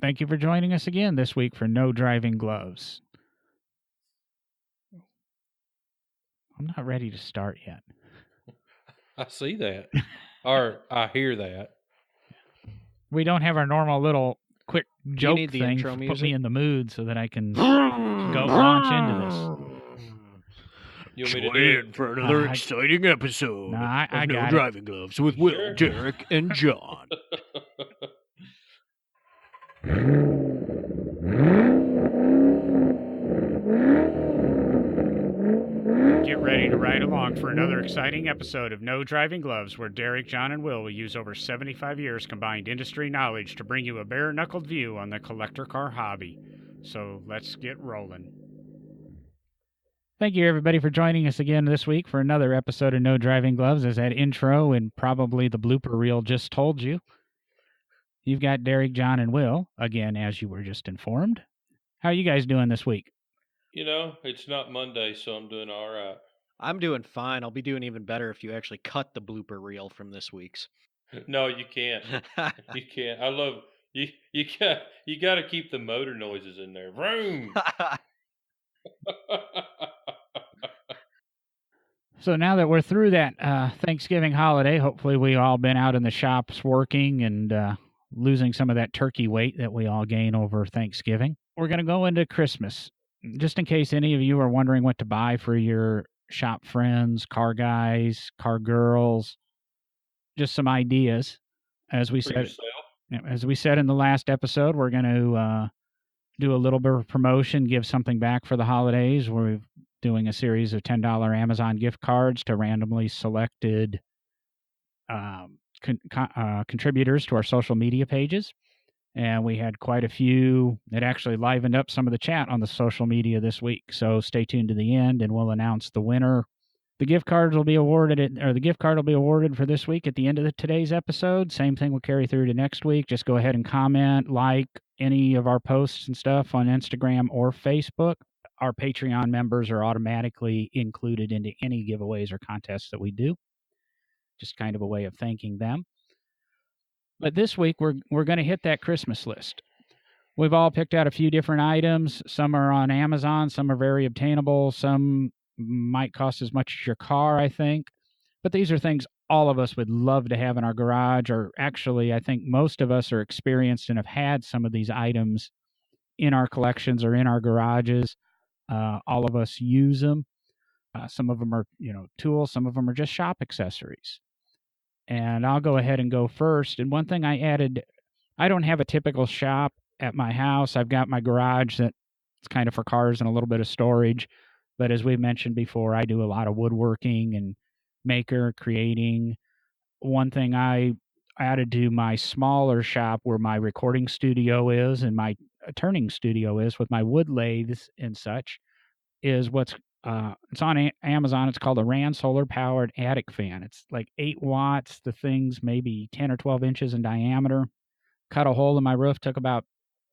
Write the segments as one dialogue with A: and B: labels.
A: Thank you for joining us again this week for No Driving Gloves. I'm not ready to start yet.
B: I see that. Or I hear that.
A: We don't have our normal little quick
C: Do you
A: joke
C: need the
A: thing
C: intro
A: to put
C: music?
A: me in the mood so that I can go launch into this.
B: You want me to
C: Join
B: do
C: in for another exciting episode
A: No, I
C: of No
A: got it.
C: Driving Gloves with Will,
B: Sure.
C: Derek, and John.
A: Get ready to ride along for another exciting episode of No Driving Gloves, where Derek, John, and Will use over 75 years combined industry knowledge to bring you a bare-knuckled view on the collector car hobby. So let's get rolling. Thank you, everybody, for joining us again this week for another episode of No Driving Gloves. As that intro and probably the blooper reel just told you, you've got Derek, John, and Will, again, as you were just informed. How are you guys doing this week?
B: It's not Monday, so I'm doing all right.
C: I'm doing fine. I'll be doing even better if you actually cut the blooper reel from this week's.
B: No, you can't. You can't. I love you. You got to keep the motor noises in there. Vroom.
A: So now that we're through that Thanksgiving holiday, hopefully we all been out in the shops working and losing some of that turkey weight that we all gain over Thanksgiving. We're going to go into Christmas. Just in case any of you are wondering what to buy for your shop friends, car guys, car girls, just some ideas. As we
B: For
A: said,
B: yourself.
A: as we said in the last episode, we're going to do a little bit of promotion, give something back for the holidays. We're doing a series of $10 Amazon gift cards to randomly selected contributors to our social media pages. And we had quite a few. It actually livened up some of the chat on the social media this week. So stay tuned to the end, and we'll announce the winner. The gift cards will be awarded, or the gift card will be awarded for this week at the end of today's episode. Same thing will carry through to next week. Just go ahead and comment, like any of our posts and stuff on Instagram or Facebook. Our Patreon members are automatically included into any giveaways or contests that we do. Just kind of a way of thanking them. But this week we're going to hit that Christmas list. We've all picked out a few different items. Some are on Amazon, some are very obtainable, some might cost as much as your car, I think. But these are things all of us would love to have in our garage, or actually, I think most of us are experienced and have had some of these items in our collections or in our garages. All of us use them. Some of them are, tools. Some of them are just shop accessories. And I'll go ahead and go first. And one thing I added, I don't have a typical shop at my house. I've got my garage that's kind of for cars and a little bit of storage. But as we mentioned before, I do a lot of woodworking and maker creating. One thing I added to my smaller shop where my recording studio is and my turning studio is with my wood lathes and such is it's on Amazon. It's called a RAN solar powered attic fan. It's like 8 watts. The thing's maybe 10 or 12 inches in diameter. Cut a hole in my roof, took about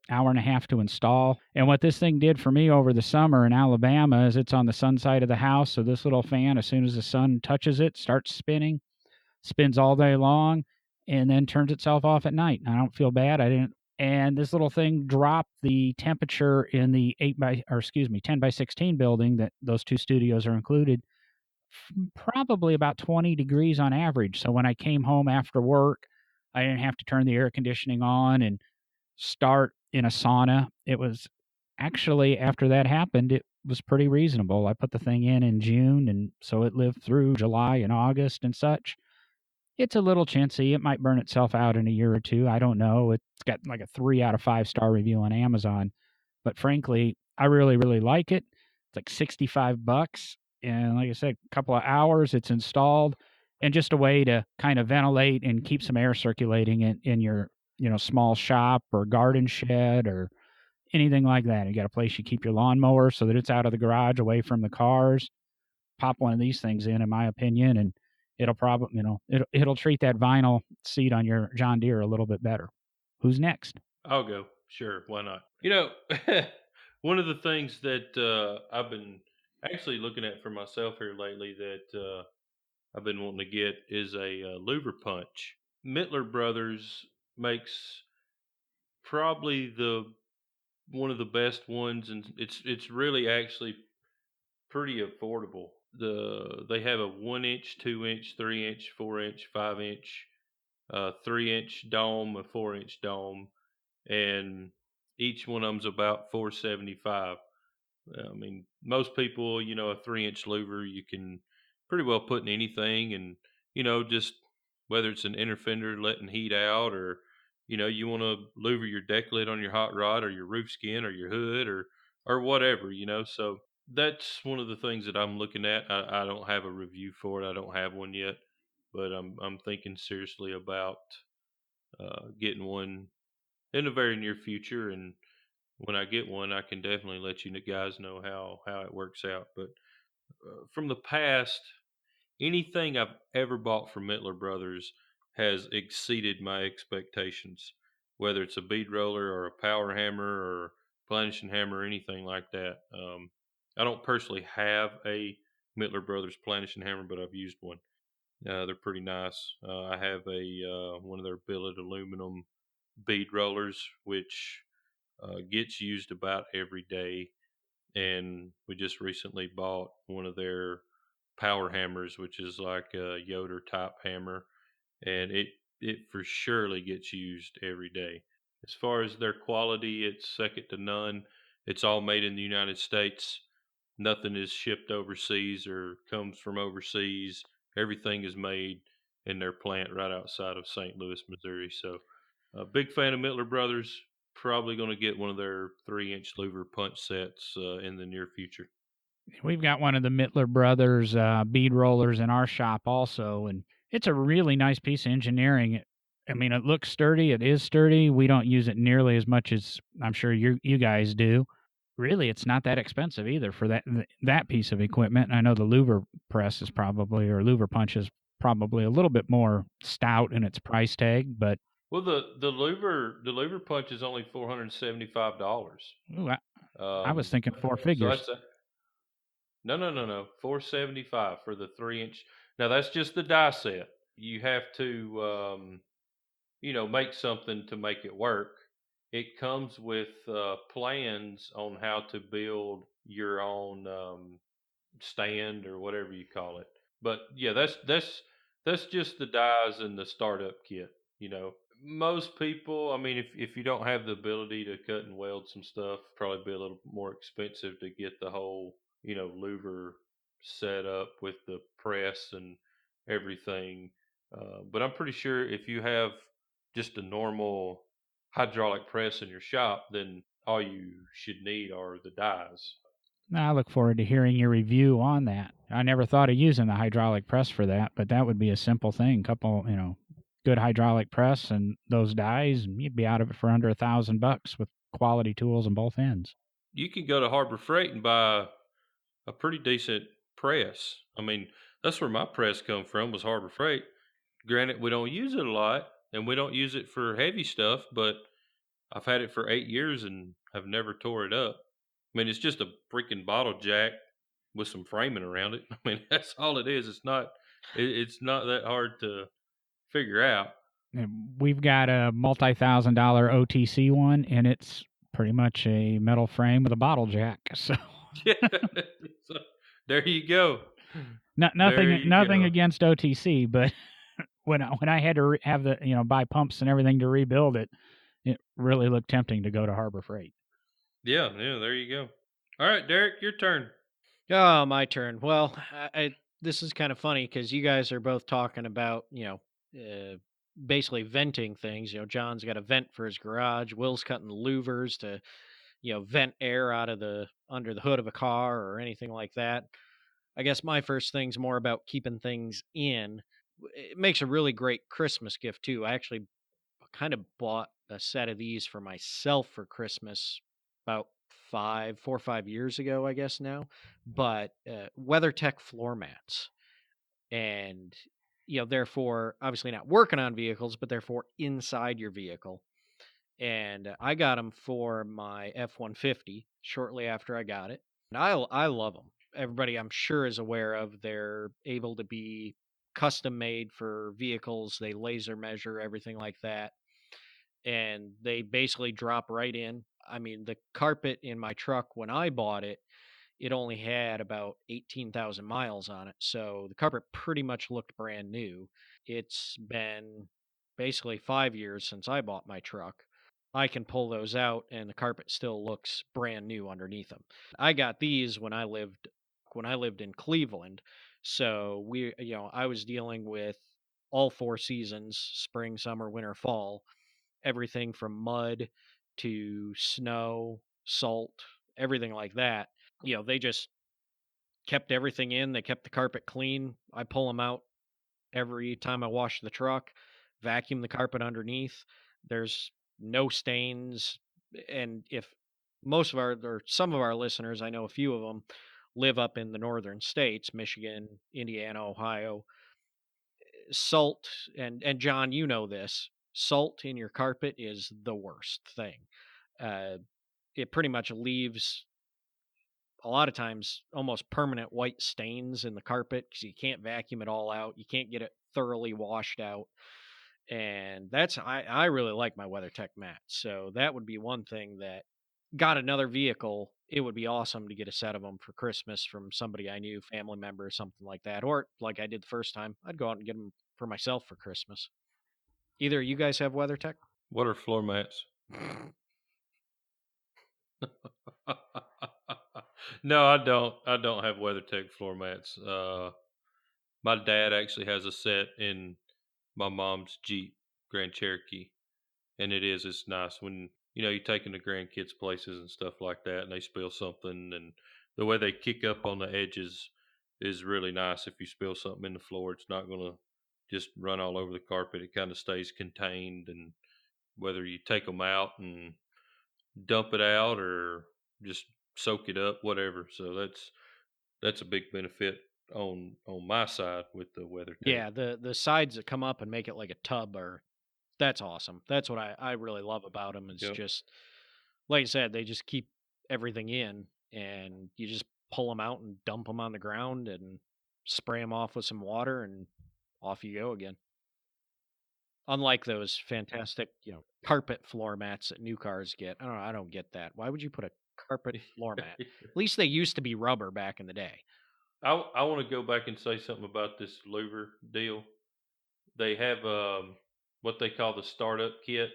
A: hour and a half to install. And what this thing did for me over the summer in Alabama is it's on the sun side of the house. So this little fan, as soon as the sun touches it, starts spinning, spins all day long, and then turns itself off at night. And I don't feel bad. And this little thing dropped the temperature in the 10 by 16 building that those two studios are included, probably about 20 degrees on average. So when I came home after work, I didn't have to turn the air conditioning on and start in a sauna. It was actually, after that happened, it was pretty reasonable. I put the thing in June, and so it lived through July and August and such. It's a little chintzy. It might burn itself out in a year or two. I don't know. It's got like a 3 out of 5 star review on Amazon. But frankly, I really, really like it. It's like $65. And like I said, a couple of hours, it's installed, and just a way to kind of ventilate and keep some air circulating in your, small shop or garden shed or anything like that. You got a place you keep your lawnmower so that it's out of the garage, away from the cars. Pop one of these things in my opinion, and it'll probably, it'll treat that vinyl seat on your John Deere a little bit better. Who's next?
B: I'll go. Sure, why not? One of the things that I've been actually looking at for myself here lately that I've been wanting to get is a louver punch. Mittler Brothers makes probably the one of the best ones, and it's really actually pretty affordable. They have a 1 inch, 2 inch, 3 inch, 4 inch, 5 inch, 3 inch dome, a 4 inch dome, and each one of them's about 475. I mean, most people, a 3 inch louver you can pretty well put in anything, and just whether it's an inner fender letting heat out, or you want to louver your deck lid on your hot rod, or your roof skin, or your hood, or whatever. So that's one of the things that I'm looking at. I don't have a review for it. I don't have one yet, but I'm thinking seriously about getting one in the very near future. And when I get one, I can definitely let you guys know how it works out. But from the past, anything I've ever bought from Mittler Brothers has exceeded my expectations. Whether it's a bead roller or a power hammer or planishing hammer or anything like that. I don't personally have a Mittler Brothers planishing hammer, but I've used one. They're pretty nice. I have a one of their billet aluminum bead rollers, which gets used about every day. And we just recently bought one of their power hammers, which is like a Yoder type hammer, and it for surely gets used every day. As far as their quality, it's second to none. It's all made in the United States. Nothing is shipped overseas or comes from overseas. Everything is made in their plant right outside of St. Louis, Missouri. So, a big fan of Mittler Brothers. Probably going to get one of their 3 inch louver punch sets in the near future.
A: We've got one of the Mittler Brothers bead rollers in our shop also, and it's a really nice piece of engineering. I mean, it looks sturdy. It is sturdy. We don't use it nearly as much as I'm sure you guys do. Really, it's not that expensive either for that piece of equipment. I know the louver press is probably, or louver punch is probably a little bit more stout in its price tag, but
B: Well, the louver punch is only $475.
A: ooh, I was thinking four
B: So
A: figures.
B: that's no, 475 for the 3 inch. Now that's just the die set. You have to make something to make it work. It comes with plans on how to build your own stand or whatever you call it. But yeah, that's just the dies and the startup kit. Most people, I mean, if you don't have the ability to cut and weld some stuff, probably be a little more expensive to get the whole louver set up with the press and everything. But I'm pretty sure if you have just a normal hydraulic press in your shop, then all you should need are the dies.
A: I look forward to hearing your review on that. I never thought of using the hydraulic press for that, but that would be a simple thing. Couple, good hydraulic press and those dies, and you'd be out of it for under $1,000 with quality tools on both ends.
B: You can go to Harbor Freight and buy a pretty decent press. I mean, that's where my press come from, was Harbor Freight. Granted, we don't use it a lot and we don't use it for heavy stuff, but I've had it for 8 years and have never tore it up. I mean, it's just a freaking bottle jack with some framing around it. I mean, that's all it is. It's not that hard to figure out.
A: And we've got a multi-$1,000 OTC one, and it's pretty much a metal frame with a bottle jack. So
B: Yeah. So, there you go. There
A: nothing,
B: you
A: nothing
B: go.
A: against OTC, but when I had to have the buy pumps and everything to rebuild it, it really looked tempting to go to Harbor Freight.
B: Yeah, there you go. All right, Derek, your turn.
C: Oh, my turn. Well, this is kind of funny because you guys are both talking about, basically venting things. John's got a vent for his garage. Will's cutting louvers to, vent air out of under the hood of a car or anything like that. I guess my first thing's more about keeping things in. It makes a really great Christmas gift too. I actually kind of bought a set of these for myself for Christmas about 4 or 5 years ago, I guess now. But WeatherTech floor mats, and therefore obviously not working on vehicles, but therefore inside your vehicle. And I got them for my F-150 shortly after I got it. And I love them. Everybody, I'm sure, is aware of. They're able to be custom made for vehicles. They laser measure everything like that. and they basically drop right in. I mean, the carpet in my truck when I bought it, it only had about 18,000 miles on it. So the carpet pretty much looked brand new. It's been basically 5 years since I bought my truck. I can pull those out and the carpet still looks brand new underneath them. I got these when I lived in Cleveland. So I was dealing with all four seasons, spring, summer, winter, fall, everything from mud to snow, salt, everything like that. They just kept everything in. They kept the carpet clean. I pull them out every time I wash the truck, vacuum the carpet underneath. There's no stains. And if most of our, or some of our listeners, I know a few of them, live up in the northern states, Michigan, Indiana, Ohio, salt, and John, you know this, salt in your carpet is the worst thing. It pretty much leaves a lot of times almost permanent white stains in the carpet because you can't vacuum it all out. You can't get it thoroughly washed out. And I really like my WeatherTech mat. So that would be one thing that got another vehicle. It would be awesome to get a set of them for Christmas from somebody I knew, family member, or something like that. Or like I did the first time, I'd go out and get them for myself for Christmas. Either you guys have WeatherTech?
B: What are floor mats? No, I don't. I don't have WeatherTech floor mats. My dad actually has a set in my mom's Jeep Grand Cherokee, and it's nice when you're taking the grandkids places and stuff like that, and they spill something, and the way they kick up on the edges is really nice. If you spill something in the floor, it's not gonna just run all over the carpet. It kind of stays contained, and whether you take them out and dump it out or just soak it up, whatever. So that's a big benefit on my side with the WeatherTech.
C: Yeah, the sides that come up and make it like a tub that's awesome. That's what I really love about them. It's
B: Yep.
C: just like I said, they just keep everything in, and you just pull them out and dump them on the ground and spray them off with some water, and off you go again. Unlike those fantastic, carpet floor mats that new cars get. I don't know. I don't get that. Why would you put a carpet floor mat? At least they used to be rubber back in the day.
B: I want to go back and say something about this louver deal. They have what they call the startup kit,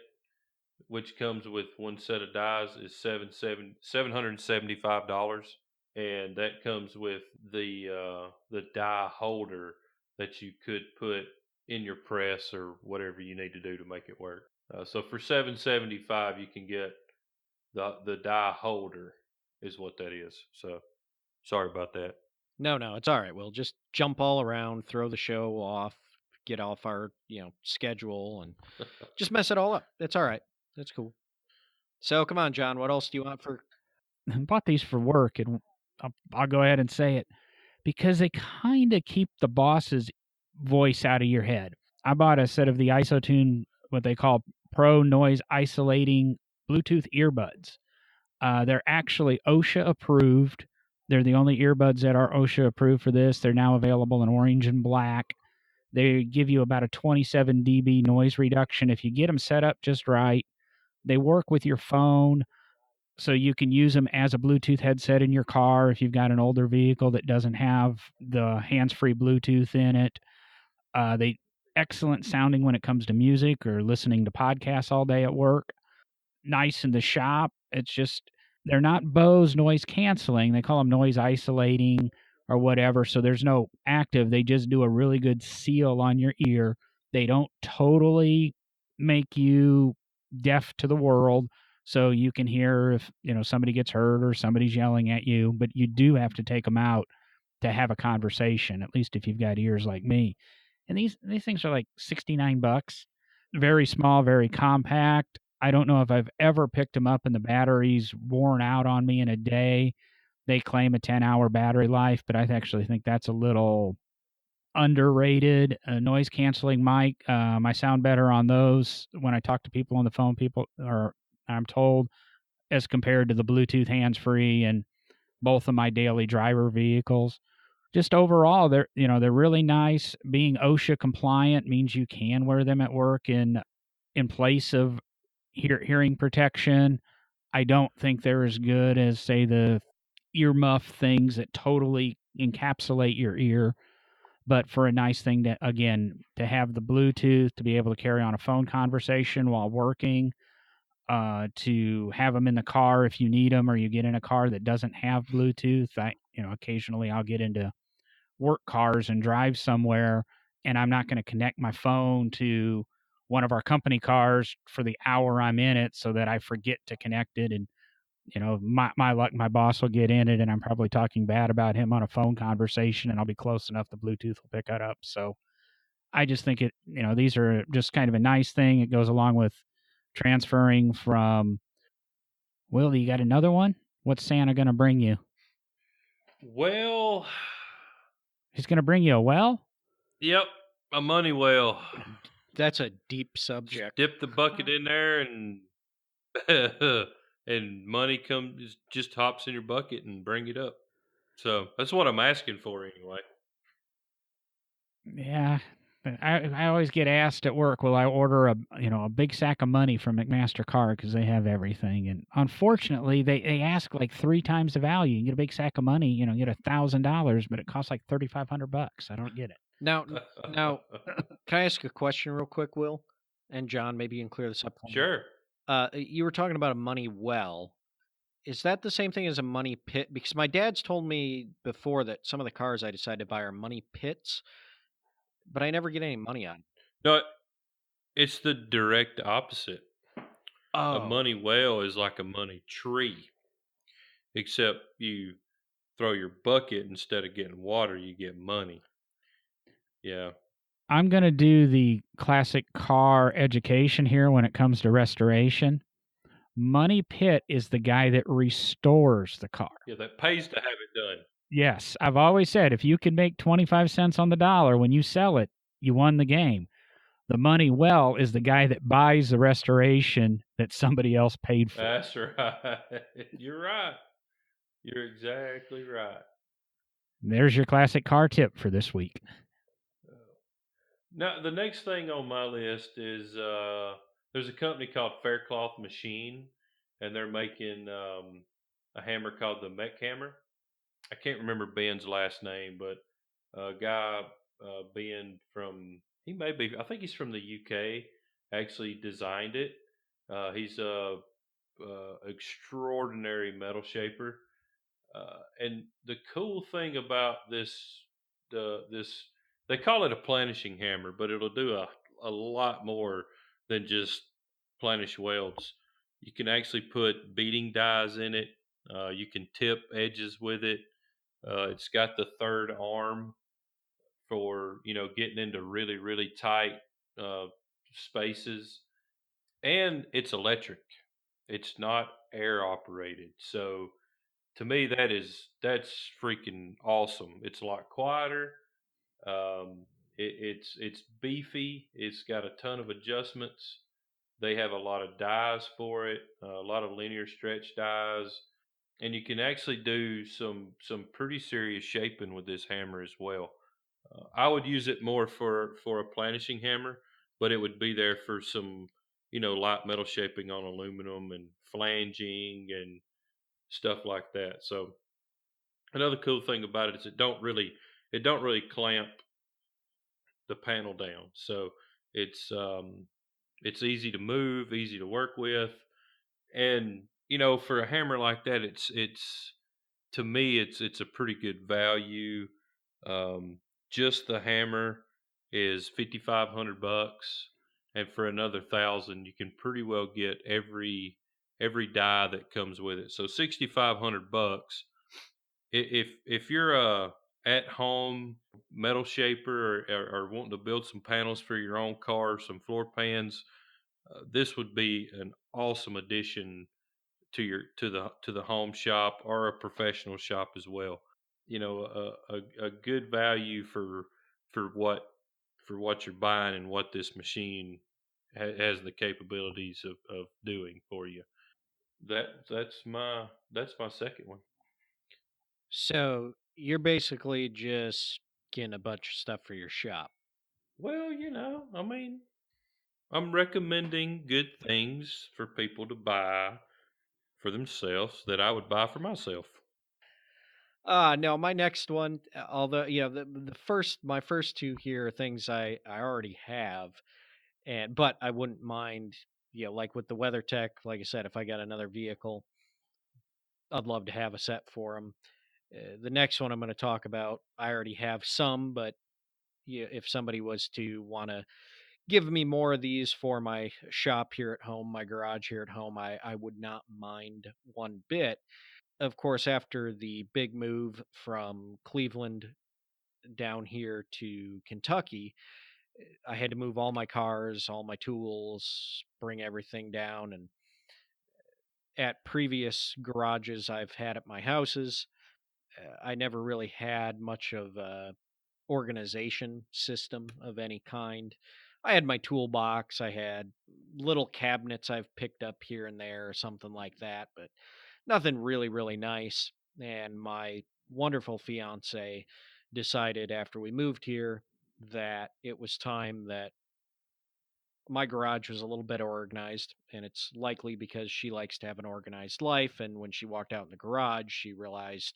B: which comes with one set of dies is $775, and that comes with the die holder that you could put in your press or whatever you need to do to make it work. So for $775, you can get the die holder is what that is. So sorry about that.
C: No, it's all right. We'll just jump all around, throw the show off, get off our, schedule, and just mess it all up. That's all right. That's cool. So come on, John. What else do you want for?
A: I bought these for work, and I'll go ahead and say it because they kind of keep the boss's voice out of your head. I bought a set of the ISOTune, what they call Pro Noise Isolating Bluetooth earbuds. They're actually OSHA approved. They're the only earbuds that are OSHA approved for this. They're now available in orange and black. They give you about a 27 dB noise reduction if you get them set up just right. They work with your phone, so you can use them as a Bluetooth headset in your car if you've got an older vehicle that doesn't have the hands-free Bluetooth in it. They excellent sounding when it comes to music or listening to podcasts all day at work. Nice in the shop. It's just they're not Bose noise canceling. They call them noise isolating or whatever. So there's no active. They just do a really good seal on your ear. They don't totally make you deaf to the world. So you can hear if, somebody gets hurt or somebody's yelling at you, but you do have to take them out to have a conversation, at least if you've got ears like me. And these things are like $69. Very small, very compact. I don't know if I've ever picked them up and the battery's worn out on me in a day. They claim a 10-hour battery life, but I actually think that's a little underrated. A noise canceling mic. I sound better on those when I talk to people on the phone. I'm told, as compared to the Bluetooth hands-free and both of my daily driver vehicles. Just overall, they're really nice. Being OSHA compliant means you can wear them at work in place of hearing protection. I don't think they're as good as, say, the earmuff things that totally encapsulate your ear. But for a nice thing to, again, to have the Bluetooth, to be able to carry on a phone conversation while working, to have them in the car if you need them, or you get in a car that doesn't have Bluetooth. Occasionally I'll get into work cars and drive somewhere, and I'm not going to connect my phone to one of our company cars for the hour I'm in it, so that I forget to connect it. And my luck, my boss will get in it, and I'm probably talking bad about him on a phone conversation, and I'll be close enough the Bluetooth will pick that up. So I just think these are just kind of a nice thing. It goes along with transferring from. Will, you got another one? What's Santa going to bring you?
B: Well,
A: he's going to bring you a well?
B: Yep, a money well.
C: That's a deep subject.
B: Just dip the bucket in there, and and money just hops in your bucket and bring it up. So that's what I'm asking for anyway.
A: Yeah, I always get asked at work, will I order a big sack of money from McMaster-Carr because they have everything, and unfortunately they ask like 3 times the value. You get a big sack of money, you get $1,000, but it costs like $3,500. I don't get it.
C: Now, can I ask a question real quick, Will? And John, maybe you can clear this up for me.
B: Sure.
C: You were talking about a money well. Is that the same thing as a money pit? Because my dad's told me before that some of the cars I decided to buy are money pits, but I never get any money on.
B: No, it's the direct opposite.
C: Oh.
B: A money well is like a money tree, except you throw your bucket, instead of getting water, you get money. Yeah.
A: I'm going to do the classic car education here when it comes to restoration. Money pit is the guy that restores the car.
B: Yeah, that pays to have it done.
A: Yes, I've always said if you can make 25 cents on the dollar when you sell it, you won the game. The money well is the guy that buys the restoration that somebody else paid for.
B: That's right. You're right. You're exactly right.
A: There's your classic car tip for this week.
B: Now, the next thing on my list is there's a company called Faircloth Machine, and they're making a hammer called the Mech Hammer. I can't remember Ben's last name, but a guy, Ben I think he's from the UK, actually designed it. He's a extraordinary metal shaper. And the cool thing about this, they call it a planishing hammer, but it'll do a lot more than just planish welds. You can actually put beading dies in it. You can tip edges with it. It's got the third arm for getting into really really tight uh, spaces, and it's electric. It's not air operated, so to me that's freaking awesome. It's a lot quieter. It's beefy. It's got a ton of adjustments. They have a lot of dies for it, a lot of linear stretch dies, and you can actually do some pretty serious shaping with this hammer as well. I would use it more for a planishing hammer, but it would be there for some light metal shaping on aluminum and flanging and stuff like that. So another cool thing about it is it don't really clamp the panel down. So it's easy to move, easy to work with, and for a hammer like that, it's to me it's a pretty good value. Um, just the hammer is $5,500, and for another 1,000, you can pretty well get every die that comes with it. So $6,500. If you're a at home metal shaper, or wanting to build some panels for your own car, some floor pans, this would be an awesome addition to the home shop, or a professional shop as well. A good value for what for what you're buying, and what this machine has the capabilities of doing for you. That's my second one.
C: So you're basically just getting a bunch of stuff for your shop.
B: Well, I mean, I'm recommending good things for people to buy for themselves that I would buy for myself.
C: No, my next one, although my first two here are things I already have, but I wouldn't mind, like with the WeatherTech, like I said, if I got another vehicle, I'd love to have a set for them. The next one I'm going to talk about, I already have some, but if somebody was to want to give me more of these for my shop here at home, my garage here at home, I would not mind one bit. Of course, after the big move from Cleveland down here to Kentucky, I had to move all my cars, all my tools, bring everything down. And at previous garages I've had at my houses, I never really had much of a organization system of any kind. I had my toolbox, I had little cabinets I've picked up here and there or something like that, but nothing really, really nice. And my wonderful fiance decided after we moved here that it was time that my garage was a little bit organized, and it's likely because she likes to have an organized life. And when she walked out in the garage, she realized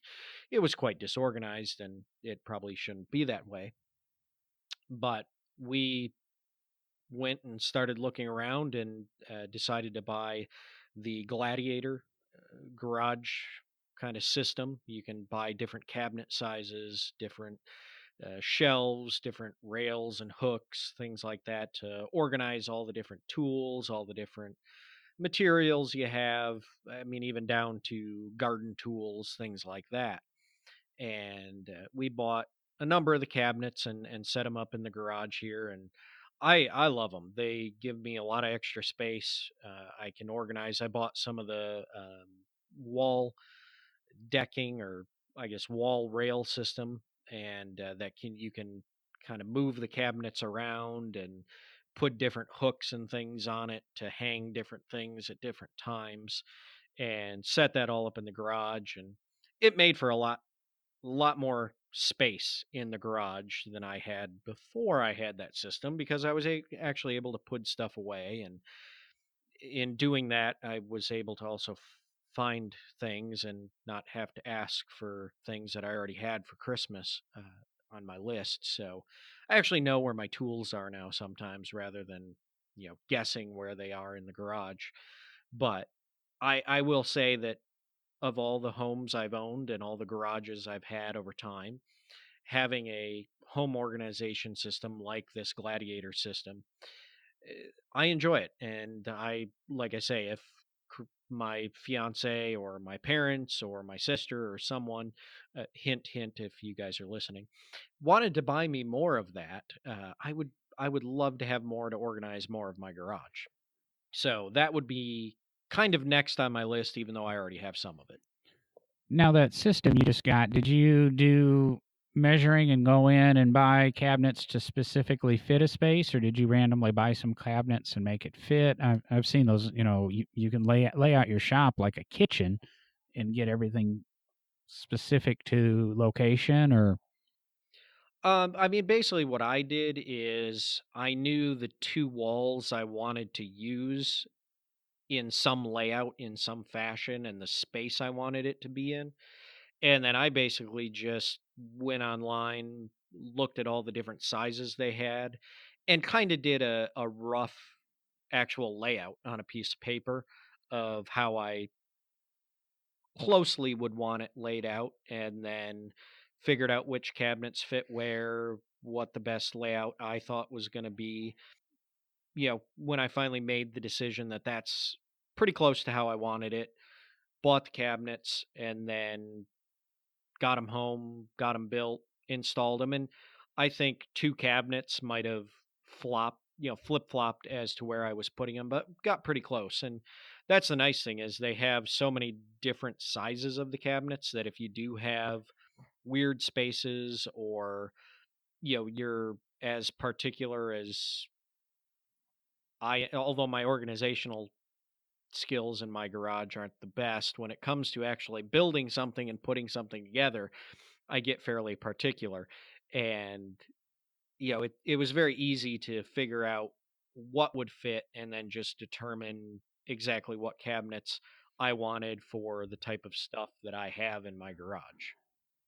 C: it was quite disorganized and it probably shouldn't be that way. But we went and started looking around and decided to buy the Gladiator garage kind of system. You can buy different cabinet sizes, different shelves, different rails and hooks, things like that to organize all the different tools, all the different materials you have. I mean, even down to garden tools, things like that. And we bought a number of the cabinets and set them up in the garage here. And I love them. They give me a lot of extra space. I can organize. I bought some of the wall decking, or I guess wall rail system, and that can you can kind of move the cabinets around and put different hooks and things on it to hang different things at different times, and set that all up in the garage. And it made for a lot more space in the garage than I had before I had that system, because I was actually able to put stuff away. And in doing that, I was able to also find things and not have to ask for things that I already had for Christmas on my list. So I actually know where my tools are now sometimes, rather than guessing where they are in the garage. But I will say that of all the homes I've owned and all the garages I've had over time, having a home organization system like this Gladiator system, I enjoy it. And like I say, if my fiance or my parents or my sister or someone, hint, hint, if you guys are listening, wanted to buy me more of that, I would love to have more to organize more of my garage. So that would be kind of next on my list, even though I already have some of it.
A: Now, that system you just got, did you do measuring and go in and buy cabinets to specifically fit a space, or did you randomly buy some cabinets and make it fit? I've seen those. You can lay out your shop like a kitchen and get everything specific to location. Or
C: I mean, basically, what I did is I knew the two walls I wanted to use in some layout, in some fashion, and the space I wanted it to be in. And then I basically just went online, looked at all the different sizes they had, and kind of did a rough actual layout on a piece of paper of how I closely would want it laid out, and then figured out which cabinets fit where, what the best layout I thought was going to be. When I finally made the decision that that's pretty close to how I wanted it, bought the cabinets, and then got them home, got them built, installed them. And I think two cabinets might have flip flopped as to where I was putting them, but got pretty close. And that's the nice thing, is they have so many different sizes of the cabinets that if you do have weird spaces, or you're as particular as although my organizational skills in my garage aren't the best, when it comes to actually building something and putting something together, I get fairly particular. And it was very easy to figure out what would fit, and then just determine exactly what cabinets I wanted for the type of stuff that I have in my garage.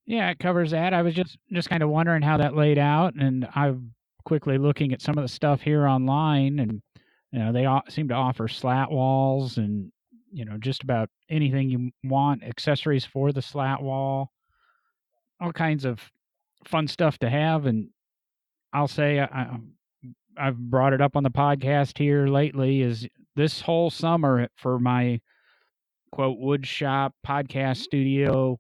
A: Yeah, it covers that. I was just kind of wondering how that laid out, and I'm quickly looking at some of the stuff here online, and they seem to offer slat walls and just about anything you want, accessories for the slat wall, all kinds of fun stuff to have. And I'll say I've brought it up on the podcast here lately. Is this whole summer for my quote Woodshop podcast studio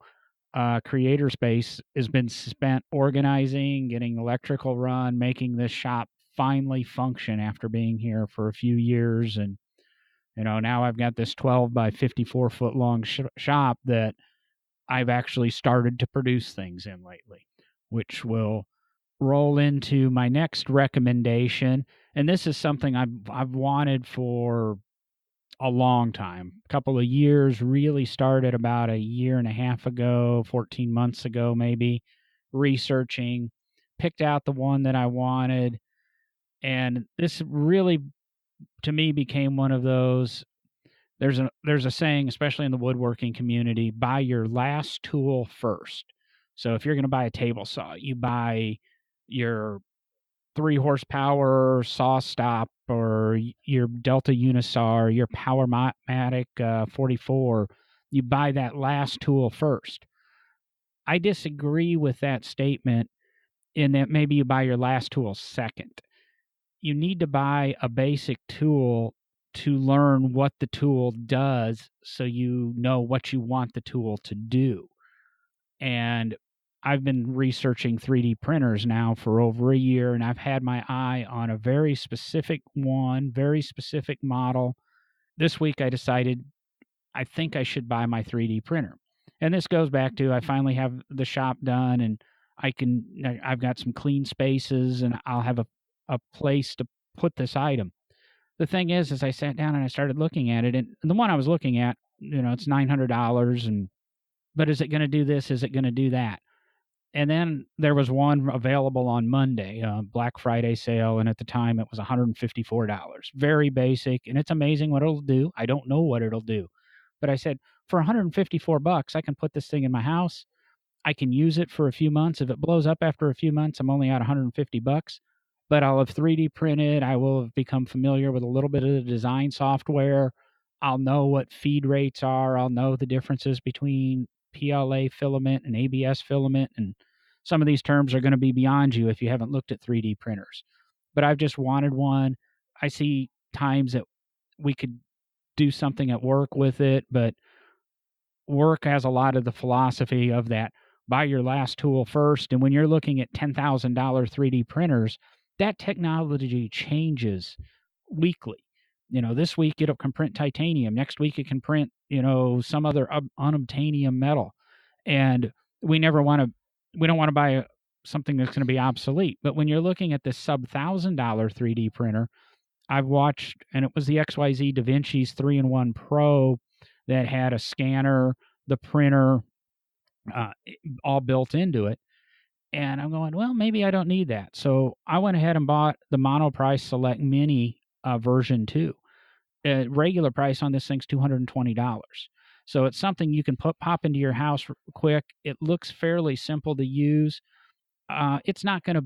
A: creator space has been spent organizing, getting electrical run, making this shop finally function after being here for a few years. And now I've got this 12 by 54-foot long shop that I've actually started to produce things in lately, which will roll into my next recommendation. And this is something I've wanted for a long time, a couple of years. Really started about a year and a half ago, 14 months ago maybe, researching, picked out the one that I wanted, and this really to me became one of those. There's a saying, especially in the woodworking community, buy your last tool first. So if you're going to buy a table saw, you buy your 3 horsepower saw stop or your Delta Unisaw or your Powermatic 44. You buy that last tool first. I disagree with that statement in that maybe you buy your last tool second. You need to buy a basic tool to learn what the tool does so you know what you want the tool to do. And I've been researching 3D printers now for over a year, and I've had my eye on a very specific one, very specific model. This week I decided I think I should buy my 3D printer. And this goes back to I finally have the shop done, and I've got some clean spaces, and I'll have a place to put this item. The thing is I sat down and I started looking at it, and the one I was looking at, it's $900, but is it going to do this? Is it going to do that? And then there was one available on Monday, Black Friday sale, and at the time it was $154. Very basic, and it's amazing what it'll do. I don't know what it'll do, but I said for $154, I can put this thing in my house. I can use it for a few months. If it blows up after a few months, I'm only at $150, but I'll have 3D printed. I will have become familiar with a little bit of the design software. I'll know what feed rates are. I'll know the differences between PLA filament and ABS filament. And some of these terms are going to be beyond you if you haven't looked at 3D printers. But I've just wanted one. I see times that we could do something at work with it, but work has a lot of the philosophy of that buy your last tool first. And when you're looking at $10,000 3D printers, that technology changes weekly. This week it can print titanium. Next week it can print, some other unobtainium metal. And we don't want to buy something that's going to be obsolete. But when you're looking at this sub $1,000 3D printer, I've watched, and it was the XYZ DaVinci's 3-in-1 Pro that had a scanner, the printer, all built into it. And I'm going, well, maybe I don't need that. So I went ahead and bought the Monoprice Select Mini version 2. Regular price on this thing's $220. So it's something you can pop into your house quick. It looks fairly simple to use. It's not going to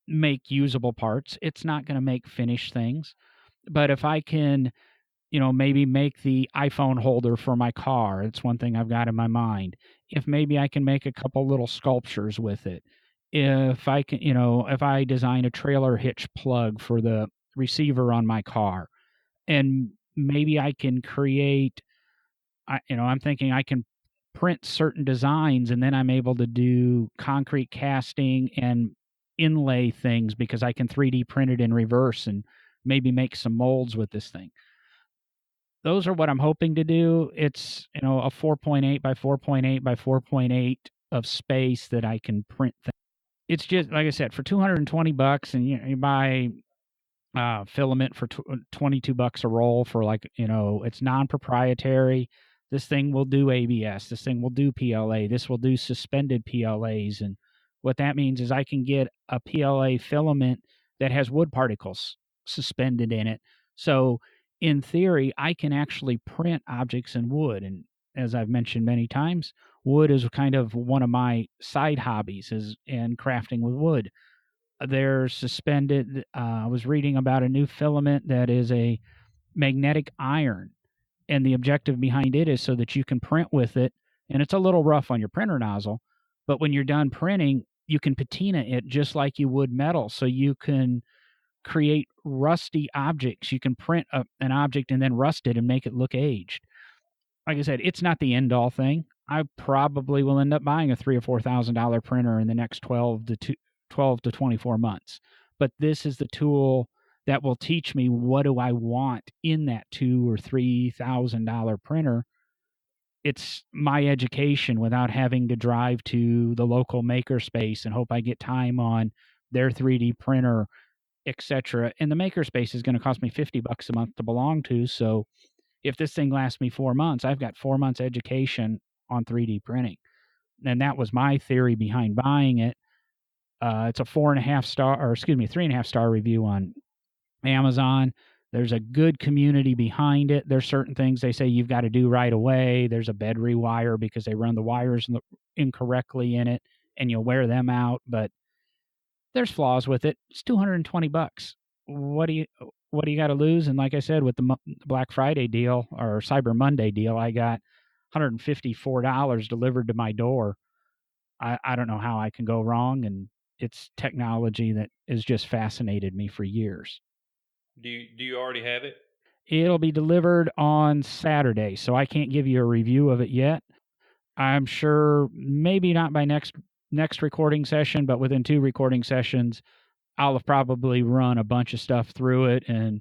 A: make usable parts. It's not going to make finished things. But if I can, maybe make the iPhone holder for my car, it's one thing I've got in my mind. If maybe I can make a couple little sculptures with it. If I can, if I design a trailer hitch plug for the receiver on my car, and maybe I can create, I'm thinking I can print certain designs, and then I'm able to do concrete casting and inlay things because I can 3D print it in reverse and maybe make some molds with this thing. Those are what I'm hoping to do. It's, a 4.8 by 4.8 by 4.8 of space that I can print things. It's just, like I said, for $220, and you buy filament for $22 a roll for it's non-proprietary. This thing will do ABS. This thing will do PLA. This will do suspended PLAs. And what that means is I can get a PLA filament that has wood particles suspended in it. So in theory, I can actually print objects in wood. And as I've mentioned many times, wood is kind of one of my side hobbies is in crafting with wood. They're suspended. I was reading about a new filament that is a magnetic iron, and the objective behind it is so that you can print with it. And it's a little rough on your printer nozzle, but when you're done printing, you can patina it just like you would metal. So you can create rusty objects. You can print an object and then rust it and make it look aged. Like I said, it's not the end all thing. I probably will end up buying a $3,000 or $4,000 printer in the next 12 to 24 months. But this is the tool that will teach me what do I want in that $2,000 or $3,000 printer. It's my education without having to drive to the local makerspace and hope I get time on their 3D printer, etc. And the makerspace is going to cost me $50 a month to belong to. So if this thing lasts me 4 months, I've got 4 months education on 3D printing. And that was my theory behind buying it. It's a 3.5 star review on Amazon. There's a good community behind it. There's certain things they say you've got to do right away. There's a bed rewire because they run the wires incorrectly in it, and you'll wear them out. But there's flaws with it. It's $220. What do you got to lose? And like I said, with the Black Friday deal or Cyber Monday deal, I got $154 delivered to my door. I don't know how I can go wrong, and it's technology that has just fascinated me for years.
B: Do you already have it?
A: It'll be delivered on Saturday, so I can't give you a review of it yet. I'm sure maybe not by next recording session, but within 2 recording sessions, I'll have probably run a bunch of stuff through it and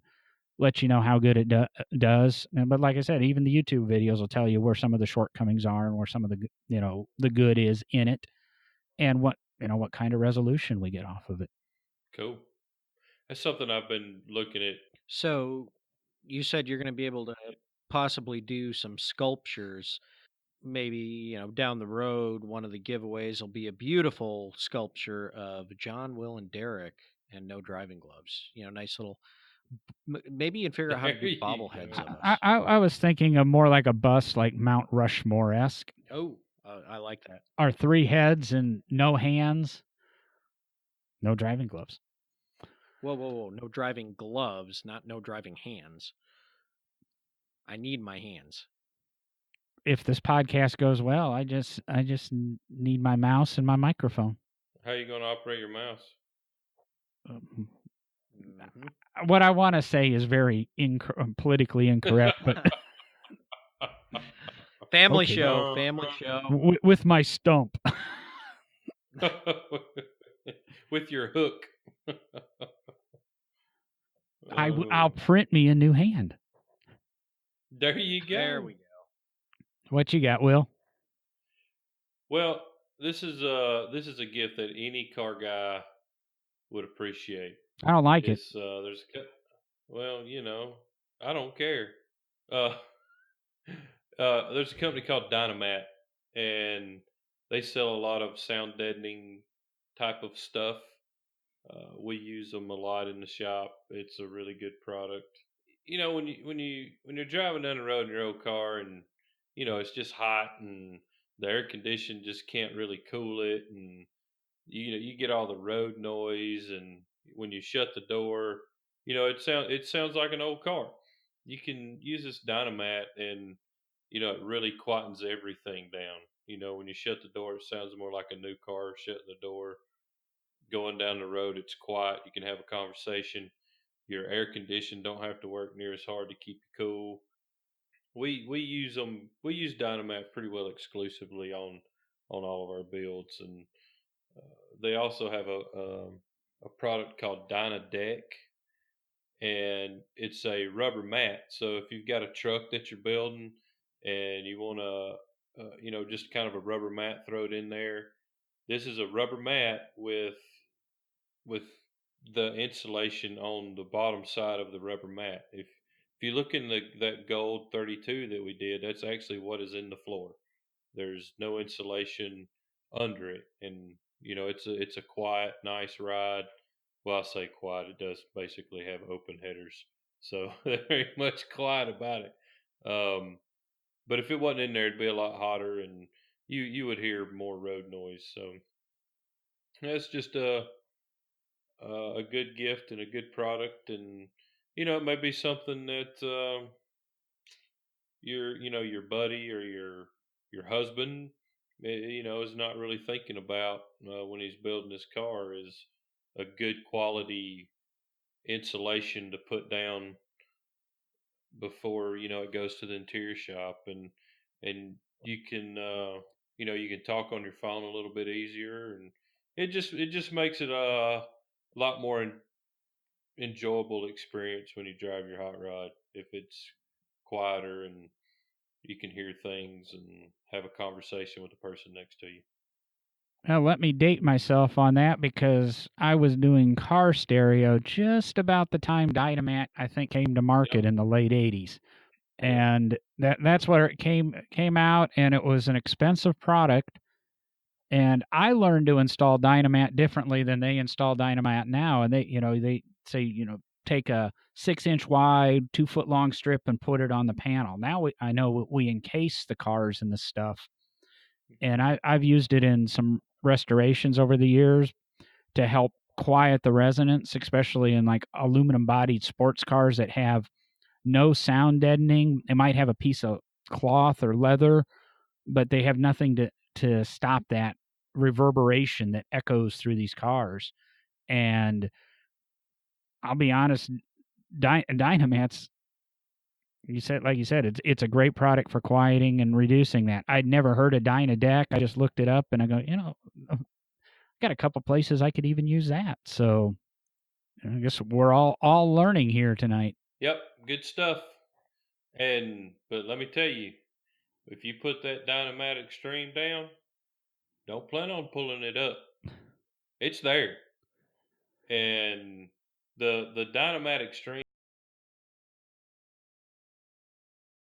A: let you know how good it does. But like I said, even the YouTube videos will tell you where some of the shortcomings are and where some of the the good is in it, and what kind of resolution we get off of it.
B: Cool. That's something I've been looking at.
C: So you said you're going to be able to possibly do some sculptures. Maybe, down the road, one of the giveaways will be a beautiful sculpture of John, Will, and Derek and no driving gloves. Nice little. Maybe you can figure out how to do bobbleheads of us.
A: I was thinking of more like a bust, like Mount Rushmore-esque.
C: Oh, I like that.
A: Our 3 heads and no hands, no driving gloves.
C: Whoa. No driving gloves, not no driving hands. I need my hands.
A: If this podcast goes well, I just need my mouse and my microphone.
B: How are you going to operate your mouse?
A: What I want to say is very politically incorrect, but
C: family show
A: with my stump.
B: With your hook.
A: I'll print me a new hand.
B: There you go.
C: There we go.
A: What you got, Will?
B: Well, this is a gift that any car guy would appreciate.
A: I don't like it.
B: Well, I don't care. There's a company called Dynamat, and they sell a lot of sound deadening type of stuff. We use them a lot in the shop. It's a really good product. When you're driving down the road in your old car, and it's just hot, and the air condition just can't really cool it, and you get all the road noise, and when you shut the door, it sounds like an old car. You can use this Dynamat, and it really quietens everything down. When you shut the door, it sounds more like a new car shutting the door. Going down the road, it's quiet. You can have a conversation. Your air condition don't have to work near as hard to keep you cool. We use them. We use Dynamat pretty well exclusively on all of our builds, and they also have a product called Dynadeck, and it's a rubber mat. So if you've got a truck that you're building and you want to, just kind of a rubber mat, throw it in there. This is a rubber mat with the insulation on the bottom side of the rubber mat. If you look in that gold 32 that we did, that's actually what is in the floor. There's no insulation under it, and it's a quiet, nice ride. Well, I say quiet. It does basically have open headers, so they're very much quiet about it. But if it wasn't in there, it'd be a lot hotter, and you would hear more road noise. So that's just a good gift and a good product, and it may be something that your buddy or your husband is not really thinking about when he's building his car is a good quality insulation to put down before it goes to the interior shop, and you can you can talk on your phone a little bit easier, and it just makes it a lot more enjoyable experience when you drive your hot rod if it's quieter and you can hear things and have a conversation with the person next to you.
A: Now, let me date myself on that because I was doing car stereo just about the time Dynamat, I think, came to market in the late 80s. And that's where it came out, and it was an expensive product. And I learned to install Dynamat differently than they install Dynamat now. And they say, take a 6-inch wide, 2-foot long strip and put it on the panel. Now I know we encase the cars in this stuff. And I've used it in some restorations over the years to help quiet the resonance, especially in like aluminum bodied sports cars that have no sound deadening. They might have a piece of cloth or leather, but they have nothing to stop that reverberation that echoes through these cars. And I'll be honest, Dynamat's, like you said, it's a great product for quieting and reducing that. I'd never heard of Dynadeck. I just looked it up and I go, got a couple places I could even use that. So I guess we're all learning here tonight.
B: Yep, good stuff. But let me tell you, if you put that Dynamat Extreme down, don't plan on pulling it up. It's there. And the Dynamat Extreme